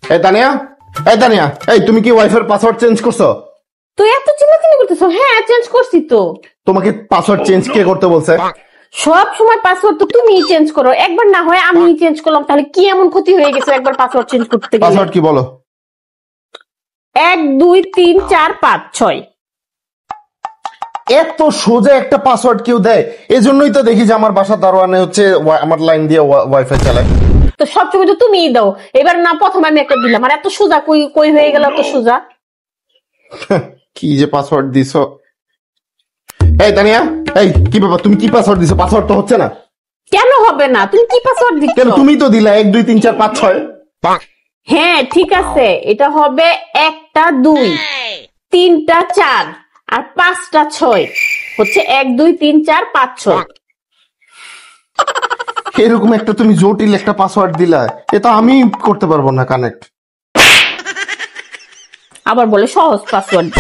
এই তানিয়া, এই তানিয়া, এই তুমি কি ওয়াইফাই পাসওয়ার্ড চেঞ্জ করছো? তুই এত চিল্লাচিল্লি করতেছো? হ্যাঁ, চেঞ্জ করছি তো। তোমাকে পাসওয়ার্ড চেঞ্জ কে করতে বলছে? সব সময় পাসওয়ার্ড তো তুমিই চেঞ্জ করো, একবার না হয় আমি চেঞ্জ করলাম, তাহলে কি এমন ক্ষতি হয়ে গেছে একবার পাসওয়ার্ড চেঞ্জ করতে গেলে? পাসওয়ার্ড কি বলো? 1 2 3 4 5 6। এত সোজা একটা পাসওয়ার্ড কেউ দেয়? এজন্যই তো দেখি যে আমার বাসা দারোয়ানে হচ্ছে আমার লাইন দিয়ে ওয়াইফাই চালায়। তো সবসময় তো তুমিই দাও, এবার না প্রথমে আমি একটা দিলাম, আর এত সোজা কই কই হয়ে গেল এত সোজা? কি যে পাসওয়ার্ড দিছো। এই তানিয়া, এই কি ব্যাপার, তুমি কি পাসওয়ার্ড দিছো? পাসওয়ার্ড তো হচ্ছে না। কেন হবে না? তুমি কি পাসওয়ার্ড দিচ্ছ? কেন তুমি তো দিলা 1 2 3 4 5 6। হ্যাঁ ঠিক আছে, এটা হবে 1টা 2, 3টা 4 আর 5টা 6, হচ্ছে 1 2 3 4 5 6। এরকম একটা তুমি জটিল একটা পাসওয়ার্ড দিলা, এটা আমি করতে পারবো না কানেক্ট। আবার বলে সহজ পাসওয়ার্ড।